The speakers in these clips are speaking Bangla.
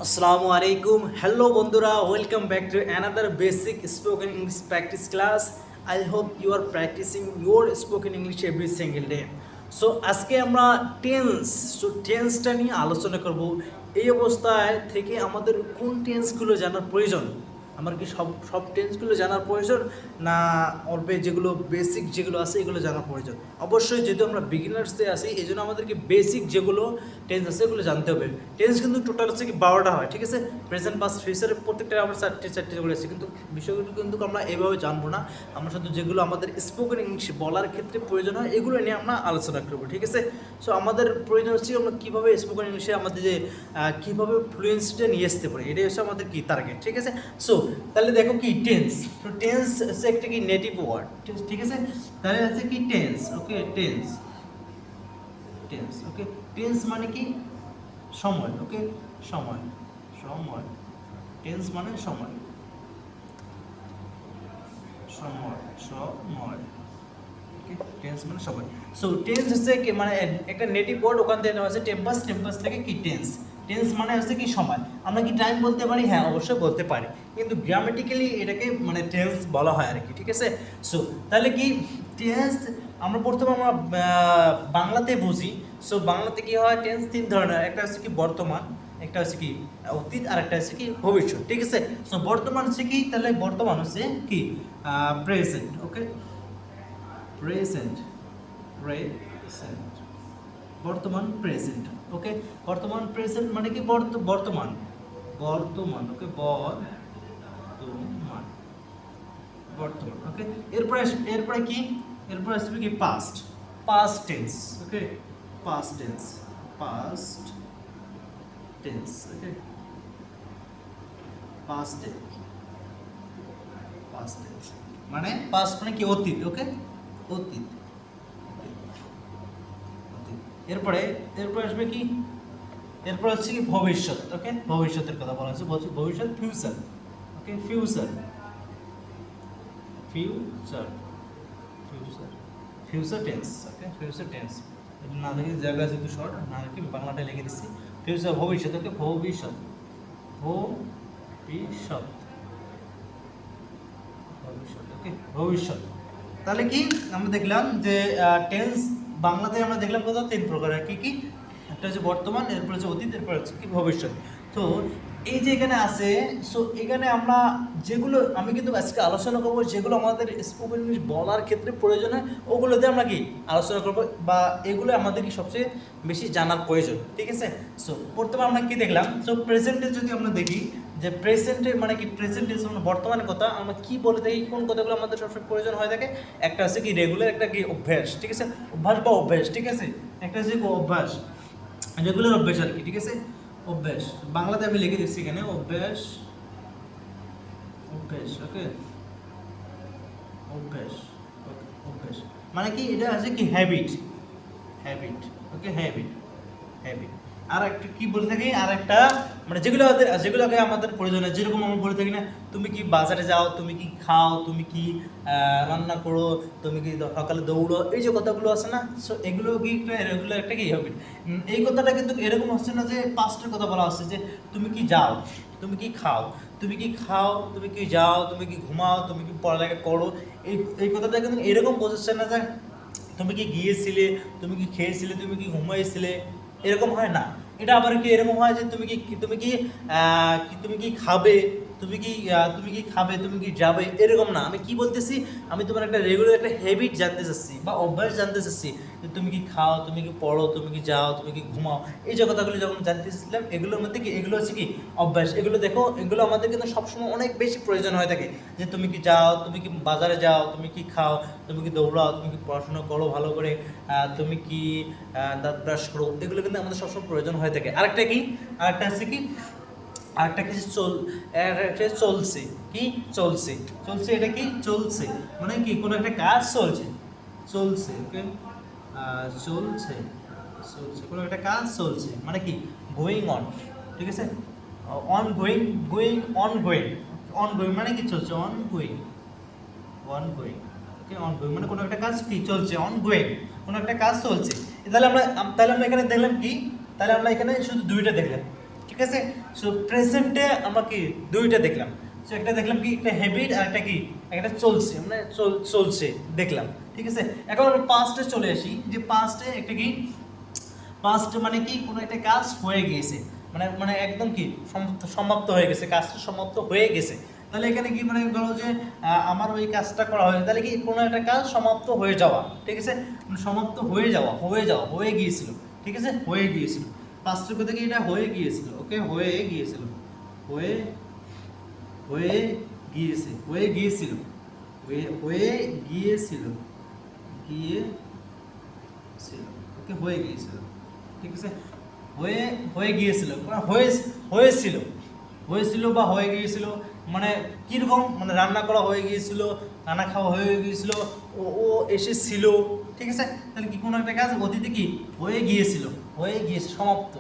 আসসালামু আলাইকুম হ্যালো বন্ধুরা welcome back to another basic spoken English practice class I hope you are practising your spoken English every single day so আজকে আমরা টেন্সটা নিয়ে আলোচনা করব। এই অবস্থায় থেকে আমাদের কোন টেন্সগুলো জানার প্রয়োজন, আমার কি সব সব টেন্সগুলো জানার প্রয়োজন না অল্পে যেগুলো বেসিক যেগুলো আছে এগুলো জানার প্রয়োজন? অবশ্যই যেহেতু আমরা বিগিনার্সে আছি এই জন্য আমাদেরকে বেসিক যেগুলো টেন্স আছে এগুলো জানতে হবে। টেন্স কিন্তু টোটাল হচ্ছে কি 12টা হয়, ঠিক আছে? প্রেজেন্ট পাস্ট ফিউচারে প্রত্যেকটা আমরা চারটে চারটে যেগুলো আছে, কিন্তু বিষয়গুলো কিন্তু আমরা এভাবে জানবো না। আমরা শুধু যেগুলো আমাদের স্পোকেন ইংলিশ বলার ক্ষেত্রে প্রয়োজন হয় এগুলো নিয়ে আমরা আলোচনা করবো, ঠিক আছে? সো আমাদের প্রয়োজন হচ্ছে আমরা কীভাবে স্পোকেন ইংলিশে আমাদের যে কীভাবে ফ্লুয়েন্সিটা নিয়ে আসতে পারি, এটাই হচ্ছে আমাদের কি টার্গেট, ঠিক আছে? সো তাহলে দেখো কি টেন্স, তো টেন্স হচ্ছে একটা কি নেটিভ ওয়ার্ড, ঠিক আছে? তাহলে আছে কি টেন্স, ওকে? টেন্স টেন্স ওকে, টেন্স মানে কি সময়, ওকে? সময় সময় টেন্স মানে সময় সময় সময় ওকে, টেন্স মানে সময়। সো টেন্স হচ্ছে কি মানে একটা নেটিভ ওয়ার্ড, ওখান থেকে নেওয়া হচ্ছে টেম্পাস, টেম্পাস থেকে কি টেন্স। টেন্স মানে হচ্ছে কি সময়। আমরা কি টাইম বলতে পারি? হ্যাঁ অবশ্যই বলতে পারি, কিন্তু গ্রামেটিক্যালি এটাকে মানে টেন্স বলা হয় আর কি, ঠিক আছে? সো তাহলে কি টেন্স আমরা প্রথমে আমরা বাংলাতে বুঝি। সো বাংলাতে কি হয়, টেন্স তিন ধরনের, একটা হচ্ছে কি বর্তমান, একটা হচ্ছে কি অতীত, আর একটা হচ্ছে কি ভবিষ্যৎ, ঠিক আছে? সো বর্তমান হচ্ছে কি, তাহলে বর্তমান হচ্ছে কি প্রেজেন্ট, ওকে? প্রেজেন্ট প্রেজেন্ট বর্তমান প্রেজেন্ট, ওকে? বর্তমান প্রেজেন্ট মানে কি বর্তমান বর্তমান, ওকে? বর্তমান বর্তমান, ওকে? এরপরে কি, এরপরে আসবে কি পাস্ট, পাস্ট টেন্স, ওকে? পাস্ট টেন্স, পাস্ট টেন্স, ওকে? পাস্ট টেন্স, পাস্ট টেন্স মানে পাস্ট মানে কি অতীত, ওকে? অতীত। এরপরে এরপরে আসবে কি, এরপর হচ্ছে কি ভবিষ্যৎ, ওকে? ভবিষ্যতের কথা বলা হচ্ছে, ভবিষ্যৎ future, okay? Future future future future tense, okay? Future tense না দেখি জায়গা যেহেতু শর্ট না দেখি বাংলাটা লিখে দিচ্ছি। ফিউচার ভবিষ্যৎ, ওকে? ভবিষ্যৎ ভবিষ্যৎ ভবিষ্যৎ, ওকে? ভবিষ্যৎ। তাহলে কি আমরা দেখলাম যে টেন্স বাংলাতে আমরা দেখলাম কত, তিন প্রকারের। কি কি? একটা হচ্ছে বর্তমান, এরপর হচ্ছে অতীত, এরপর হচ্ছে কি ভবিষ্যৎ। তো এই যে এখানে আছে, সো এখানে আমরা যেগুলো আমি কিন্তু আজকে আলোচনা করবো, যেগুলো আমাদের স্পোকেন ইংলিশ বলার ক্ষেত্রে প্রয়োজন হয় ওগুলোতে আমরা কি আলোচনা করবো, বা এগুলো আমাদের কি সবচেয়ে বেশি জানার প্রয়োজন, ঠিক আছে? সো প্রথমে আমরা কি দেখলাম, সো প্রেজেন্টে যদি আমরা দেখি যে প্রেজেন্টে মানে কি, প্রেজেন্ট ইজ মানে বর্তমানের কথা আমরা কি বলে থাকি, কোন কথাগুলো আমাদের সবসময় প্রয়োজন হয়ে থাকে। একটা আছে কি রেগুলার, একটা কি অভ্যাস, ঠিক আছে? অভ্যাস বা অভ্যাস, ঠিক আছে? একটা হচ্ছে কি অভ্যাস, রেগুলার অভ্যাস আর কি, ঠিক আছে? অভ্যাস বাংলাতে আমি লিখে দিচ্ছি এখানে, অভ্যাস অভ্যাস, ওকে? অভ্যাস, ওকে? অভ্যাস মানে কি, এটা আছে কি habit, habit, okay? Habit habit. আর একটা কি বলে থাকি, আর একটা মানে যেগুলোকে আমাদের প্রয়োজনে, যেরকম আমরা বলে থাকি না, তুমি কি বাজারে যাও, তুমি কি খাও, তুমি কি রান্না করো, তুমি কি সকালে দৌড়ো, এই যে কথাগুলো আছে না, সো এগুলো কি একটা রেগুলার একটা কি হ্যাবিট। এই কথাটা কিন্তু এরকম হচ্ছে না যে পাস্টের কথা বলা হচ্ছে, যে তুমি কি যাও, তুমি কি খাও, তুমি কি খাও, তুমি কি যাও, তুমি কি ঘুমাও, তুমি কি পড়ালেখা করো, এই কথাটা কিন্তু এরকম বোঝাচ্ছে না যে তুমি কি গিয়েছিলে, তুমি কি খেয়েছিলে, তুমি কি ঘুমাইছিলে, এরকম হয় না। এটা আবার কি এরকম হয় যে তুমি কি খাবে, তুমি কি খাবে, তুমি কি যাবে, এরকম না। আমি কি বলতেছি, আমি তোমার একটা রেগুলার একটা হ্যাবিট জানতে চাচ্ছি বা অভ্যাস জানতে চাচ্ছি, যে তুমি কি খাও, তুমি কি পড়ো, তুমি কি যাও, তুমি কি ঘুমাও, এই যে কথাগুলো যখন জানতে চাচ্ছিলাম, এগুলোর মধ্যে কি এগুলো হচ্ছে কি অভ্যাস। এগুলো দেখো, এগুলো আমাদের কিন্তু সবসময় অনেক বেশি প্রয়োজন হয়ে থাকে, যে তুমি কি যাও, তুমি কি বাজারে যাও, তুমি কি খাও, তুমি কি দৌড়াও, তুমি কি পড়াশোনা করো ভালো করে, তুমি কি দাঁত ব্রাশ করো, এগুলো কিন্তু আমাদের সবসময় প্রয়োজন হয়ে থাকে। আরেকটা কি, আরেকটা হচ্ছে কি, আরেকটা কিছু একটা চলছে, কি চলছে, চলছে, এটা কি চলছে মানে কি কোনো একটা কাজ চলছে, চলছে, ওকে? চলছে চলছে কোনো একটা কাজ চলছে মানে কি গোয়িং অন, ঠিক আছে? On going, on going, on going মানে কি চলছে, on going, on going, okay? On going মানে কোনো একটা কাজ কি চলছে, অন গোয়িং কোনো একটা কাজ চলছে। তাহলে আমরা এখানে দেখলাম কি, তাহলে আমরা এখানে শুধু দুইটা দেখলাম, ঠিক আছে। সো প্রেজেন্টে আমরা কি দুইটা দেখলাম। সো একটা দেখলাম কি একটা হ্যাবিট, আর একটা কি একটা চলছে, মানে চলছে দেখলাম, ঠিক আছে। এখন আমরা পাস্টে চলে আসি, যে পাস্টে একটা কি, পাস্ট মানে কি কোনো একটা কাজ হয়ে গিয়েছে, মানে মানে একদম কি সমাপ্ত হয়ে গেছে, কাজটা সমাপ্ত হয়ে গেছে। তাহলে এখানে কি মানে ধরো যে আমার ওই কাজটা করা হয়, তাহলে কি কোনো একটা কাজ সমাপ্ত হয়ে যাওয়া, ঠিক আছে, মানে সমাপ্ত হয়ে যাওয়া, হয়ে গিয়েছিল, ঠিক আছে, হয়ে গিয়েছিল। পাস্টের কথা কি এটা হয়ে গিয়েছিল, ওকে, হয়ে গিয়েছিল, হয়ে হয়ে গিয়েছে, হয়ে গিয়েছিল, হয়ে গিয়েছিল, গিয়েছিল, ওকে, হয়ে গিয়েছিল, ঠিক আছে। হয়ে গিয়েছিল মানে হয়েছিল, হয়েছিল বা হয়ে গিয়েছিল, মানে কীরকম, মানে রান্না করা হয়ে গিয়েছিল, খানা খাওয়া হয়ে গিয়েছিল, ও ও এসেছিল, ঠিক আছে। তাহলে কি কোনো একটা কাজ অতীতে কি হয়ে গিয়েছিল, সমাপ্ত,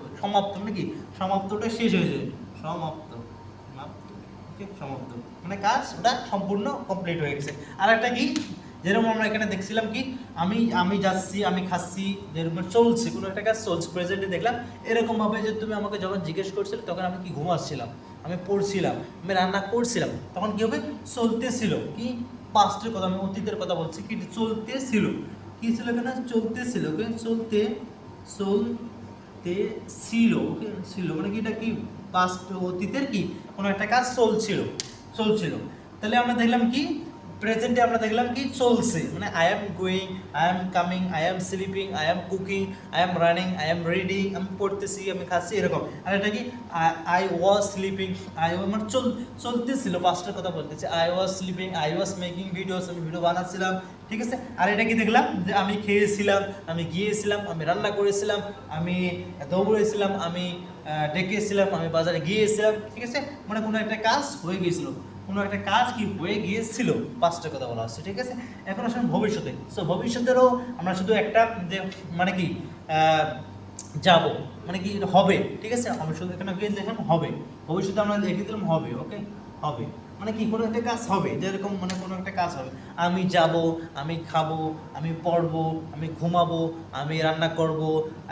মানে কি সমাপ্তটা শেষ হয়েছে, সমাপ্ত, ওকে, সমাপ্ত মানে কাজ ওটা সম্পূর্ণ কমপ্লিট হয়ে গেছে। আর একটা কি, যেরকম আমরা এখানে দেখছিলাম কি আমি যাচ্ছি, আমি খাচ্ছি, যেরকম চলছে, কোনো একটা কাজ চলছে, প্রেজেন্টে দেখলাম। এরকমভাবে যে তুমি আমাকে যখন জিজ্ঞেস করছিলে তখন আমি কি ঘুমাচ্ছিলাম, আমি পড়ছিলাম, আমি রান্না করছিলাম, তখন কি হবে, চলতেছিল, কি পাস্টের কথা, আমি অতীতের কথা বলছি, কি চলতেছিল, কি ছিল এখানে, চলতেছিল, চলতেছিল, ওকে, ছিল মানে কি এটা কি পাস্ট, অতীতের কি কোনো একটা কাজ চলছিল। তাহলে আমরা দেখলাম কি প্রেজেন্টে আমরা দেখলাম কি চলছে, মানে I am going, I am coming, I am sleeping, I M cooking, I am running, I am reading, আমি পড়তেছি, আমি খাচ্ছি, এরকম। আর এটা কি আই ওয়াজ স্লিপিং, মানে চলতেছিল, পাঁচটার কথা বলতেছি, I was sleeping, I was making videos, আমি ভিডিও বানাচ্ছিলাম, ঠিক আছে। আর এটা কি দেখলাম, যে আমি খেয়েছিলাম, আমি গিয়েছিলাম, আমি রান্না করেছিলাম, আমি দৌড়েছিলাম, আমি ডেকেছিলাম, আমি বাজারে গিয়েছিলাম, ঠিক আছে, মানে কোনো একটা কাজ হয়ে গিয়েছিল, কোনো একটা কাজ কি হয়ে গিয়েছিল, পাঁচটা কথা বলা হচ্ছে, ঠিক আছে। এখন আসলে ভবিষ্যতে, সো ভবিষ্যতেরও আমরা শুধু একটা যে মানে কি যাব, মানে কি হবে, ঠিক আছে, আমি শুধু এখানে গিয়ে দেখলাম হবে, ভবিষ্যতে আমরা লিখে দিলাম হবে, ওকে, হবে মানে কি কোনো একটা কাজ হবে, যেরকম মানে কোনো একটা কাজ হবে, আমি যাব, আমি খাবো, আমি পড়বো, আমি ঘুমাবো, আমি রান্না করব,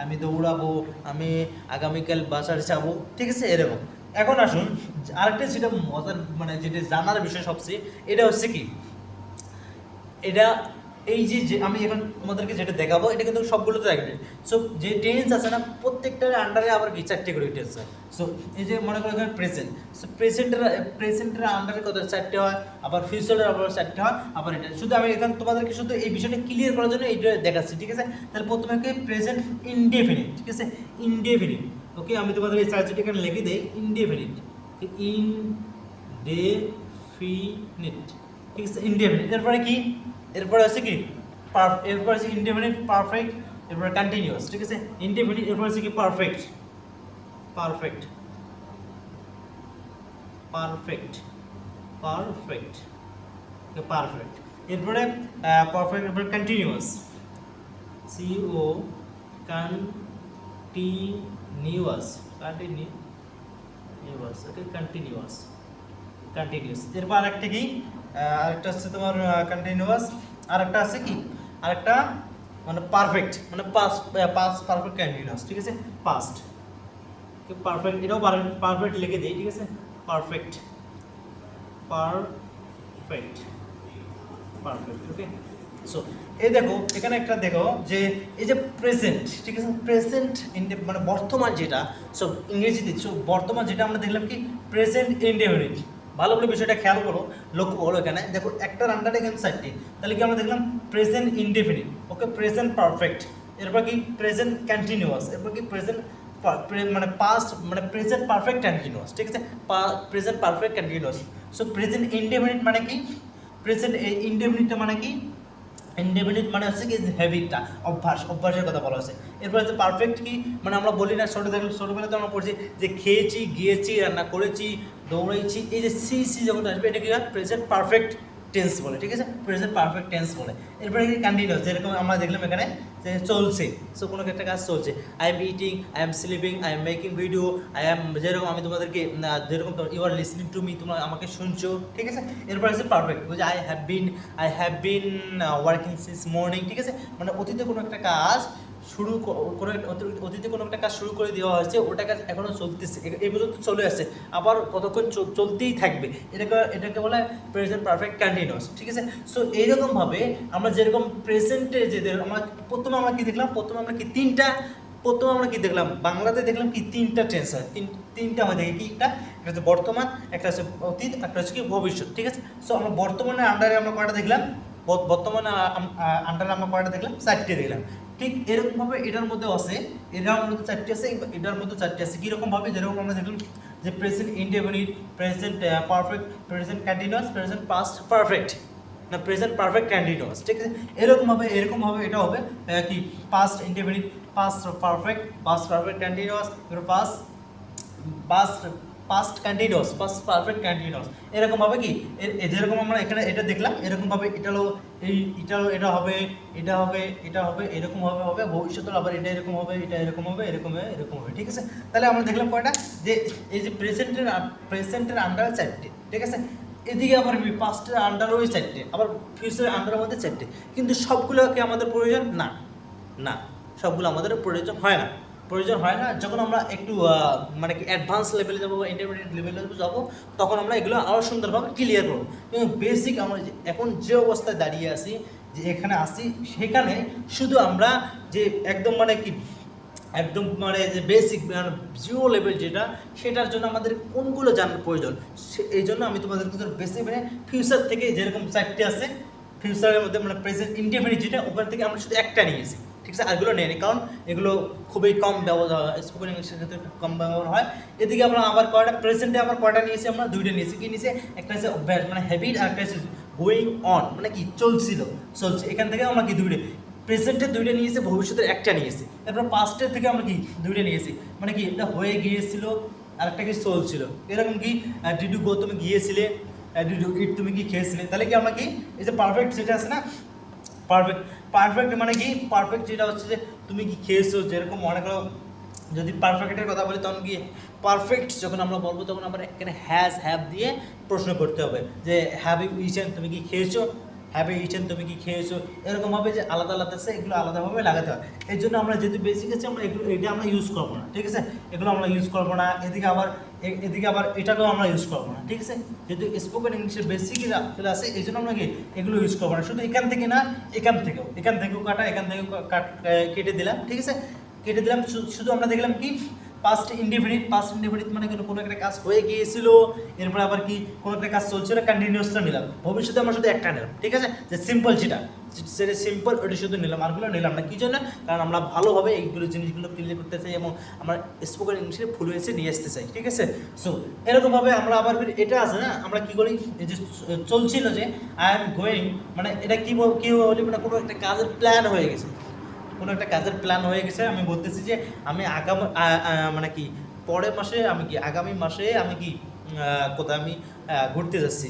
আমি দৌড়াবো, আমি আগামীকাল বাজার যাব, ঠিক আছে, এরকম। এখন আসুন আরেকটা যেটা মজার, মানে যেটা জানার বিষয় সবচেয়ে, এটা হচ্ছে কি, এটা এই যে আমি এখন তোমাদেরকে যেটা দেখাবো, এটা কিন্তু সবগুলোতে থাকবে। সো যে টেন্স আছে না, প্রত্যেকটার আন্ডারে আবার কি চারটে করে টেন্স হয়। সো এই যে মনে করো এখানে প্রেজেন্ট, সো প্রেজেন্টের আন্ডারে কত চারটে হয়, আবার ফিউচারের আবার চারটে হয়, আবার এটা শুধু আমি এখানে তোমাদেরকে শুধু এই বিষয়টা ক্লিয়ার করার জন্য এইটা দেখাচ্ছি, ঠিক আছে। তাহলে প্রথমে কি প্রেজেন্ট ইনডেফিনিট, ঠিক আছে, ইনডেফিনিট, ওকে, আমি তোমাদের এই চার্জটি এখানে লিখে দিই, ইনডেফিনিট, ইনডেফিনিট, ঠিক আছে, ইনডেফিনিট। এরপরে কি, এরপরে আছে কি এরপরে আছে ইনডেফিনিট পারফেক্ট, এরপরে কন্টিনিউয়াস, ঠিক আছে, ইনডেফিনিট, এরপরে আছে কি perfect, perfect, perfect, perfect, perfect, এরপরে পারফেক্ট, এরপরে কন্টিনিউয়াস, সিও কন্টিনিউয়াস, কন্টিনিউয়াস, ওকে, কন্টিনিউয়াস, কন্টিনিউয়াস। এরপর আরেকটা কি, আরেকটা হচ্ছে তোমার কন্টিনিউয়াস, আরেকটা আছে কি, আরেকটা মানে পারফেক্ট, মানে পাস্ট পারফেক্ট কন্টিনিউয়াস, ঠিক আছে, পাস্ট, পারফেক্ট, এটাও পারফেক্ট লিখে দিই, ঠিক আছে, পারফেক্ট, পারফেক্ট, পারফেক্ট, ওকে। সো এই দেখো এখানে একটা দেখো যে এই যে প্রেজেন্ট, ঠিক আছে, প্রেজেন্ট মানে বর্তমান যেটা, সো ইংরেজিতে সো বর্তমান যেটা আমরা দেখলাম কি প্রেজেন্ট ইনডেফিনিট। ভালো করে বিষয়টা খেয়াল করো, লক্ষ্য করো, এখানে দেখো একটার আন্ডারে এখানে চারটি, তাহলে কি আমরা দেখলাম প্রেজেন্ট ইনডেফিনিট, ওকে, প্রেজেন্ট পারফেক্ট, এরপর কি প্রেজেন্ট কন্টিনিউয়াস, এরপর কি প্রেজেন্ট মানে পাস্ট, মানে প্রেজেন্ট পারফেক্ট কন্টিনিউয়াস, ঠিক আছে, present perfect continuous. So present indefinite মানে কি, প্রেজেন্ট ইনডেফিনিটটা মানে কি, ইনডেফিনিট মানে হচ্ছে কি হ্যাবিটটা, অভ্যাসের কথা বলা হচ্ছে। এরপর হচ্ছে পারফেক্ট কি, মানে আমরা বলি না ছোটোবেলাতে আমরা পড়ছি যে খেয়েছি, গিয়েছি, রান্না করেছি, দৌড়াইছি, এই যে সি যখন আসবে এটা কি হয় প্রেজেন্ট পারফেক্ট টেন্স বলে, ঠিক আছে, প্রেজেন্ট পারফেক্ট টেন্স বলে। এরপরে কি কন্টিনিউয়াস, যেরকম আমরা দেখলাম এখানে যে চলছে, সো কোনো একটা কাজ চলছে, I am eating, I am sleeping, I am making video, I am, যেরকম আমি তোমাদেরকে যেরকম you are listening to me, তোমরা আমাকে শুনছো, ঠিক আছে। এরপর আছে পারফেক্ট, বলছে I have been working since morning, ঠিক আছে, মানে অতীতে কোনো একটা কাজ শুরু কোনো অতীতে কোনো একটা কাজ শুরু করে দেওয়া হয়েছে, ওটা কাজ এখনও চলতেছে, এই পর্যন্ত চলে আসছে, আবার কতক্ষণ চলতেই থাকবে, এটাকে বলা হয় প্রেজেন্ট পারফেক্ট কন্টিনিউয়াস। ঠিক আছে, সো এইরকমভাবে আমরা যেরকম প্রেজেন্টে যে আমরা প্রথমে আমরা কি দেখলাম, প্রথমে আমরা কি দেখলাম, বাংলাতে দেখলাম কি তিনটা টেন্স হয়, তিনটা হয় দেখি কি, একটা হচ্ছে বর্তমান, একটা হচ্ছে অতীত, একটা হচ্ছে কি ভবিষ্যৎ। ঠিক আছে, সো আমরা বর্তমানের আন্ডারে আমরা কয়টা দেখলাম, বর্তমানে আন্ডারে আমরা কয়টা দেখলাম, 4টে দেখলাম। ঠিক এরকমভাবে এটার মধ্যে আছে, এটার মধ্যে 4টে আছে, এটার মধ্যে 4টে আছে। কীরকমভাবে, যেরকম আমরা দেখলাম যে present indefinite, present perfect, present continuous, present past perfect, না প্রেজেন্ট পারফেক্ট কন্টিনিউয়াস। ঠিক আছে, এরকমভাবে এটা হবে কি past indefinite, past perfect, past perfect continuous, past past past continuous, past perfect continuous. এরকমভাবে কি যেরকম আমরা এখানে এটা দেখলাম, এরকমভাবে এটা হবে, এটা হবে, এটা হবে, এরকম হবে ভবিষ্যতে আবার এটা এরকম হবে, এটা এরকম হবে, এরকম হবে। ঠিক আছে, তাহলে আমরা দেখলাম কয়টা, যে এই যে প্রেজেন্টের আন্ডারে 4টে। ঠিক আছে, এদিকে আবার পাস্টের আন্ডারও 4টে, আবার ফিউচারের আন্ডারের মধ্যে 4টে, কিন্তু সবগুলোকে আমাদের প্রয়োজন না, সবগুলো আমাদের প্রয়োজন হয় না। যখন আমরা একটু মানে কি অ্যাডভান্স লেভেলে যাবো বা ইন্টারমিডিয়েট লেভেলে যাবো, তখন আমরা এগুলো আরও সুন্দরভাবে ক্লিয়ার করবো। কিন্তু বেসিক আমরা এখন যে অবস্থায় দাঁড়িয়ে আছি, যে এখানে আসি, সেখানে শুধু আমরা যে একদম মানে যে বেসিক জিরো লেভেল যেটা, সেটার জন্য আমাদের কোনগুলো জানার প্রয়োজন, এই জন্য আমি তোমাদের বেসিক মানে ফিউচার থেকে যেরকম 4টে আছে, ফিউচারের মধ্যে মানে প্রেজেন্ট ইনডেফিনিট যেটা, ওখান থেকে আমরা শুধু একটা নিয়েছি। ঠিক আছে, আরগুলো নেই, কারণ এগুলো খুবই কম ব্যবহার হয়, স্পোকেন ইংলিশের ক্ষেত্রে খুব কম ব্যবহার হয়। এদিকে আমরা আবার প্রেজেন্টে আবার কয়টা নিয়েছি, আমরা 2টা নিয়েছি। কি নিয়েছি, একটা হচ্ছে অভ্যাস মানে হ্যাবিট, আর একটা হচ্ছে গোয়িং অন মানে কি চলছে, এখান থেকে আমরা কি 2টে প্রেজেন্টের 2টে নিয়েছি, ভবিষ্যতের একটা নিয়েছি। তারপর পাস্টের থেকে আমরা কি 2টে নিয়েছি, মানে কি এটা হয়ে গিয়েছিল, আর একটা কি চলছিল। এরকম কি ডিড ইউ গো, তুমি গিয়েছিলে, ডিড ইউ ইট, তুমি কি খেয়েছিলে। তাহলে কি আমরা কি এই যে পারফেক্ট যেটা আছে না, পারফেক্ট মানে কি, পারফেক্ট যেটা হচ্ছে যে তুমি কি খেয়েছো, যেরকম মনে করো যদি পারফেক্টের কথা বলি, তখন কি পারফেক্ট যখন আমরা বলবো, তখন আমরা এখানে হ্যাভ দিয়ে প্রশ্ন করতে হবে যে হ্যাভ ইউ ইটেন, তুমি কি খেয়েছো, হ্যাভ ইউ ইটেন, তুমি কি খেয়েছো। এরকমভাবে যে আলাদা আছে, এগুলো আলাদাভাবে লাগাতে হয়। এই জন্য আমরা যেহেতু বেসিক আছে, আমরা এটা আমরা ইউজ করবো না। ঠিক আছে, এগুলো আমরা ইউজ করবো না। এদিকে আবার এটাকেও আমরা ইউজ করবো না। ঠিক আছে, যেহেতু স্পোকেন ইংলিশের বেসিক চলে আসে, এই জন্য আমরা কি এগুলো ইউজ করবো না। শুধু এখান থেকে না, এখান থেকেও কাটা, এখান থেকেও কেটে দিলাম। ঠিক আছে, কেটে দিলাম। শুধু আমরা দেখলাম কি পাস্ট ইনডেফিনিট মানে কোনো একটা কাজ হয়ে গিয়েছিল, এরপরে আবার কি কোনো একটা কাজ চলছিল, কন্টিনিউয়াসটা নিলাম। ভবিষ্যতে আমরা শুধু একটা নিলাম। ঠিক আছে, যে সিম্পল সেটা সিম্পল, ওটা শুধু নিলাম, আরগুলো নিলাম না। কী জন্য, কারণ আমরা ভালোভাবে এইগুলো জিনিসগুলো ক্লিয়ার করতে চাই এবং আমরা স্পোকেন ইংলিশে ফ্লুয়েন্সি নিয়ে আসতে চাই। ঠিক আছে, সো এরকমভাবে আমরা আবার এটা আছে না, আমরা কী করি, এই যে চলছিল যে আই এম গোয়িং, মানে এটা কী বলি, মানে কোনো একটা কাজের প্ল্যান হয়ে গেছে, আমি বলতেছি যে আমি মানে কি পরের মাসে আগামী মাসে আমি কি কোথায় আমি ঘুরতে যাচ্ছি,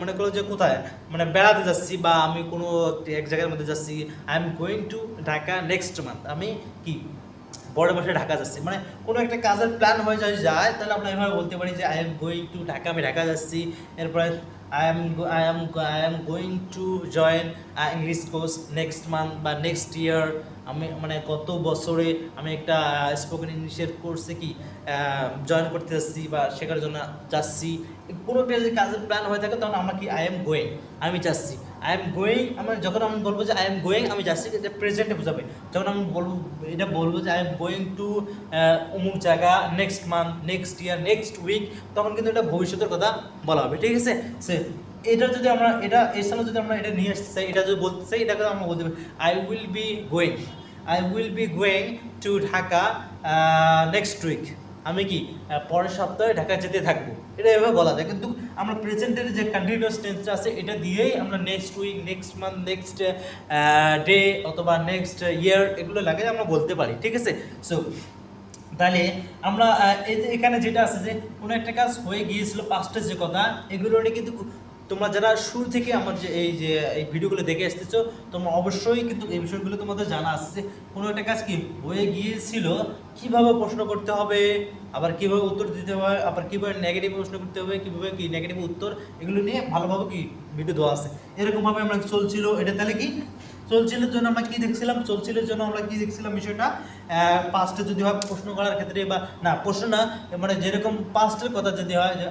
মনে করো যে কোথায় মানে বেড়াতে যাচ্ছি, বা আমি কোনো এক জায়গার মধ্যে যাচ্ছি, I am going to Dhaka next month, আমি কি পরের মাসে ঢাকা যাচ্ছি। মানে কোনো একটা কাজের প্ল্যান হয়ে যায়, তাহলে আমরা এভাবে বলতে পারি যে I am going to Dhaka, আমি ঢাকা যাচ্ছি। এরপরে I am going to join English course next month বা নেক্সট ইয়ার। আমি মানে গত বছরে আমি একটা স্পোকেন ইংলিশের কোর্সে কি জয়েন করতে যাচ্ছি বা শেখার জন্য যাচ্ছি। কোনো একটা যদি কাজের প্ল্যান হয়ে থাকে, তখন আমরা কি আই এম গোয়িং, আমি যাচ্ছি। যখন আমি বলবো যে আই এম গোয়িং, আমি যাচ্ছি, এটা প্রেজেন্টে বোঝাবে। যখন আমি বলবো যে আই এম গোয়িং টু অমুক জায়গা next month, next year, next week, তখন কিন্তু এটা ভবিষ্যতের কথা বলা হবে। ঠিক আছে, এটা যদি আমরা এর সাথে যদি আমরা এটা নিয়ে আসতে চাই, এটা যদি বলতে চাই, এটাকে আমরা বলতে পারি I will be going to Dhaka next week. আমি কি পরের সপ্তাহে ঢাকা যেতে থাকবো, এটা এভাবে বলা যায়। কিন্তু আমরা প্রেজেন্টের যে কন্টিনিউয়াস টেন্সটা আছে, এটা দিয়েই আমরা next week, next month, next day অথবা নেক্সট ইয়ার, এগুলো লাগিয়ে আমরা বলতে পারি। ঠিক আছে, সো তাহলে আমরা এখানে যেটা আছে যে কোনো একটা কাজ হয়ে গিয়েছিল, পাস্টের যে কথা, এগুলো কিন্তু তোমরা যারা শুরু থেকে আমার যে এই ভিডিওগুলো দেখে আসতেছো, তোমরা অবশ্যই কিন্তু এই বিষয়গুলো তোমাদের জানা আছে যে কোনো একটা কাজ কি হয়ে গিয়েছিল, কীভাবে প্রশ্ন করতে হবে, আবার কীভাবে উত্তর দিতে হবে, আবার কীভাবে নেগেটিভ প্রশ্ন করতে হবে, কীভাবে কি নেগেটিভ উত্তর, এগুলো নিয়ে ভালোভাবে কি ভিডিও দেওয়া আছে। এরকমভাবে আমরা চলছিল, এটা তাহলে কি চলছিলের জন্য আমরা কি দেখছিলাম, চলছিলের জন্য আমরা কি দেখছিলাম বিষয়টা, পাস্টে যদি হয় প্রশ্ন করার ক্ষেত্রে বা না প্রশ্ন না, মানে যেরকম পাস্টের কথা যদি হয় যে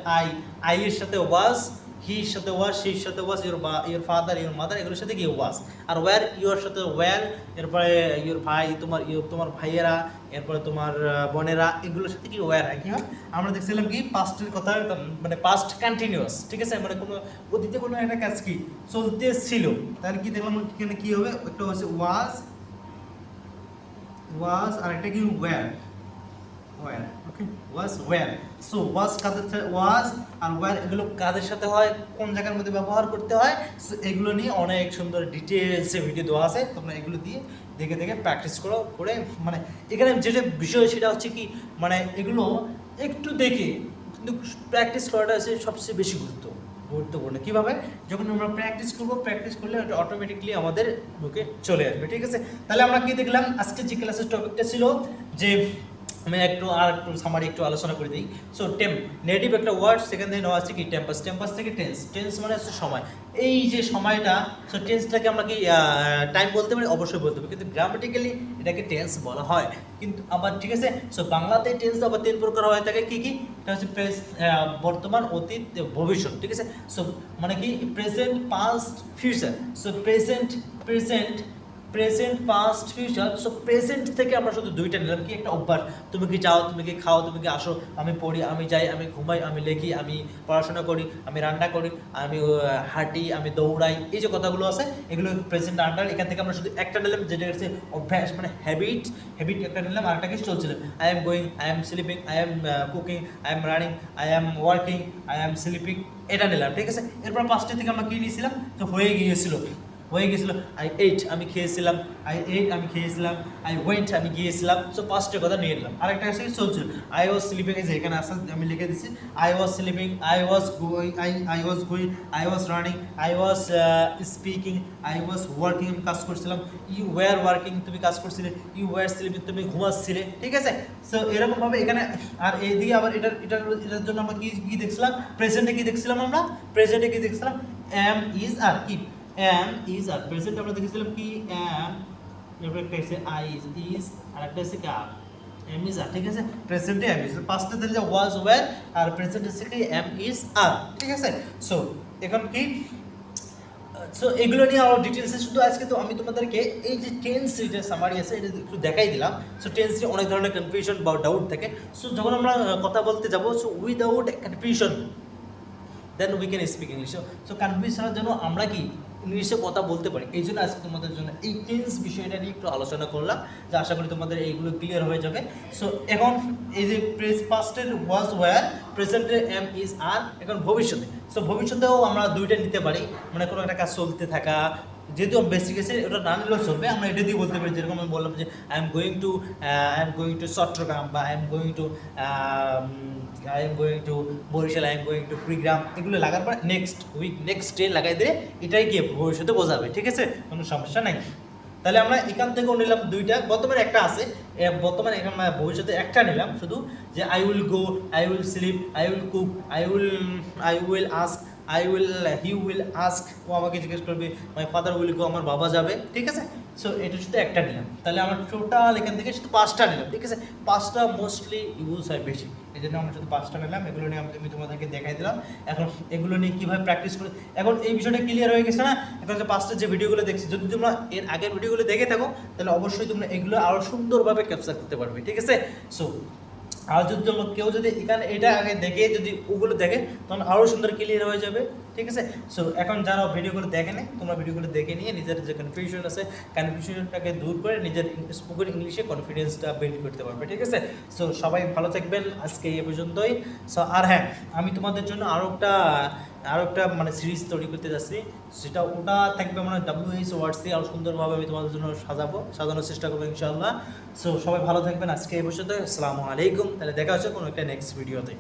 আই এর সাথে ওয়াজ, হির সাথে ওয়াজ, শির সাথে ওয়াজ, ইউর ফাদার, ইউর মাদার, এগুলোর সাথে কি ওয়াজ। আর ওয়্যার, ইউর সাথে ওয়্যার, এরপরে ইউর ভাই, তোমার ভাইয়েরা, এরপরে তোমার বোনেরা, এগুলোর সাথে কি ওয়্যার হয়, কি হয় আমরা দেখছিলাম কি পাস্টের কথা, মানে পাস্ট কন্টিনিউয়াস, ঠিক আছে, মানে কোনো অতীতে কোনো একটা কাজ কি চলতেছিল, তাহলে কি দেখলাম এখানে কি হবে, একটা হচ্ছে ওয়াজ, আর একটা কি were, okay, were. So was কাদের সাথে, ওয়াজ আর ওয়্যার এগুলো কাদের সাথে হয়, কোন জায়গার মধ্যে ব্যবহার করতে হয়, সো এগুলো নিয়ে অনেক সুন্দর ডিটেলসে ভিডিও দেওয়া আছে, তোমরা এগুলো দিয়ে দেখে দেখে প্র্যাকটিস করে, মানে এখানে যেটা বিষয় সেটা হচ্ছে কি, মানে এগুলো একটু দেখে কিন্তু প্র্যাকটিস করাটা হচ্ছে সবচেয়ে বেশি গুরুত্বপূর্ণ। কীভাবে, যখন আমরা প্র্যাকটিস করলে ওটা অটোমেটিকলি আমাদের বুকে চলে আসবে, ঠিক আছে। তাহলে আমরা কি দেখলাম, আজকে যে ক্লাসের টপিকটা ছিল যে, আমি একটু সামারি একটু আলোচনা করে দিই। সো নেগেটিভ একটা ওয়ার্ড, সেখানে নেওয়া আছে কি টেম্পাস থেকে টেন্স মানে হচ্ছে সময়, এই যে সময়টা, সো টেন্সটাকে আমরা কি টাইম বলতে পারি, অবশ্যই বলতে পারি, কিন্তু গ্রামাটিক্যালি এটাকে টেন্স বলা হয়। কিন্তু আবার ঠিক আছে, সো বাংলাতে টেন্স আবার 3 প্রকার হয়ে থাকে, কি এটা হচ্ছে বর্তমান, অতীত, ভবিষ্যৎ, ঠিক আছে। সো মানে কি present, past, future. So present, past, future. So present থেকে আমরা শুধু দুইটা নিলাম, কি একটা অভ্যাস, তুমি কি যাও, তুমি কি খাও, তুমি কি আসো, আমি পড়ি, আমি যাই, আমি ঘুমাই, আমি লেখি, আমি পড়াশোনা করি, আমি রান্না করি, আমি হাঁটি, আমি দৌড়াই, এই যে কথাগুলো আছে এগুলো প্রেজেন্ট আন্ডার। এখান থেকে আমরা শুধু একটা নিলাম, যেটা হচ্ছে অভ্যাস, মানে হ্যাবিট একটা নিলাম, আর একটা কি চলছিল, I am going, I am sleeping, I M cooking, I am running, I am working, I am sleeping, এটা নিলাম, ঠিক আছে। এরপর পাঁচটা থেকে আমরা কি নিয়েছিলাম, তো হয়ে গিয়েছিল, আই এইট, আমি খেয়েছিলাম, আই ওয়েন্ট, আমি গিয়েছিলাম। সো পাঁচটা কথা নিয়ে নিলাম। আরেকটা আছে চলছিল, আই ওয়াজ স্লিপিং, এই যে এখানে আসলে আমি লিখে দিচ্ছি, I was sleeping, I was going, I was running, I was speaking, I was working, আমি কাজ করছিলাম, ইউ ওয়্যার ওয়ার্কিং, তুমি কাজ করছিলে, ইউ ওয়্যার স্লিপিং, তুমি ঘুমাচ্ছিলে, ঠিক আছে। সো এরকমভাবে এখানে, আর এইদিকে আবার এটার জন্য আমরা কি দেখছিলাম, প্রেজেন্টে কি দেখছিলাম, এম ইজ আর কি, এম ইজ আর, প্রেজেন্ট আমরা দেখেছিলাম কি এম, এরপর একটা আছে আই ইজ, আর একটা আছে কি আর, এম ইজ আর, ঠিক আছে। প্রেজেন্টে এম ইজ, পাঁচটা দিলে যে ওয়াজ, ওয়্যার, আর প্রেজেন্ট আছে কি এম ইজ আর, ঠিক আছে। সো এখন কি, সো এগুলো নিয়ে আরও ডিটেলসে, শুধু আজকে তো আমি তোমাদেরকে এই যে টেন্স এটা সামারি আছে এটা একটু দেখাই দিলাম। সো টেন্সে অনেক ধরনের কনফিউশন বা ডাউট থাকে। সো যখন আমরা কথা বলতে যাবো, so without confusion then we can speak English. So কনফিউশনের জন্য আমরা কি ইংলিশে কথা বলতে পারি, এই জন্য আজকে তোমাদের জন্য এই টেন্স বিষয়টা নিয়ে একটু আলোচনা করলাম, যে আশা করি তোমাদের এইগুলো ক্লিয়ার হয়ে যাবে। সো এখন এই যে পাস্টের ওয়াজ, ওয়্যার, প্রেজেন্টের এম ইজ আর, এখন ভবিষ্যতে। সো ভবিষ্যতেও আমরা দুইটা নিতে পারি, মানে কোনো একটা কাজ চলতে থাকা, যেহেতু বেসিক আছে ওটা না নিলেও চলবে, আমরা এটা দিয়ে বলতে পারি, যেরকম আমি বললাম যে I am going to Chittagong, বা I am going to Barisal, I am going to Kurigram, এগুলো লাগার পর নেক্সট উইক, নেক্সট ডে লাগাই দিলে এটাই গিয়ে ভবিষ্যতে বোঝাবে, ঠিক আছে, কোনো সমস্যা নাই। তাহলে আমরা এখান থেকেও নিলাম দুইটা, বর্তমানে একটা আছে, বর্তমানে এখানে ভবিষ্যতে একটা নিলাম শুধু, যে I will go, I will sleep, I will cook, I will ask, he will ask, ও আমাকে জিজ্ঞেস করবে, মাই ফাদার উইল গো, আমার বাবা যাবে, ঠিক আছে। সো এটা শুধু একটা নিলাম, তাহলে আমরা টোটাল এখান থেকে শুধু 5টা নিলাম, ঠিক আছে। 5টা মোস্টলি ইউজ হয় বেশি, এই জন্য আমরা শুধু 5টা নিলাম। এগুলো নিয়ে আমি তোমাদেরকে দেখাই দিলাম। এখন এগুলো নিয়ে কীভাবে প্র্যাকটিস করে, এখন এই বিষয়টা ক্লিয়ার হয়ে গেছে না? এখন যে 5টা যে ভিডিওগুলো দেখছি, যদি তোমরা এর আগের ভিডিওগুলো দেখে থাকো, তাহলে অবশ্যই তোমরা এগুলো আরও সুন্দরভাবে ক্যাপচার করতে পারবে, ঠিক আছে। সো আর যদি কেউ যদি এখানে এটা আগে দেখে, যদি ওগুলো দেখে, তখন আরও সুন্দর ক্লিয়ার হয়ে যাবে, ঠিক আছে। সো এখন যারা ভিডিওগুলো দেখে নেয়, তোমরা ভিডিওগুলো দেখে নিয়ে নিজের যে কনফিউশন আছে, কনফিউশনটাকে দূর করে নিজের স্পোকেন ইংলিশে কনফিডেন্সটা বিল্ড করতে পারবে, ঠিক আছে। সো সবাই ভালো থাকবেন, আজকে এই পর্যন্তই। সো আর হ্যাঁ, আমি তোমাদের জন্য আরও একটা মানে সিরিজ তৈরি করতে যাচ্ছি, ওটা থাকবে মানে WH ওয়ার্ডস দিয়ে আরও সুন্দরভাবে আমি তোমাদের জন্য সাজানোর চেষ্টা করবো ইনশাআল্লাহ। সো সবাই ভালো থাকবেন, আজকে এই পর্যন্ত, আসসালামু আলাইকুম। তাহলে দেখা হচ্ছে কোনো একটা নেক্সট ভিডিওতে।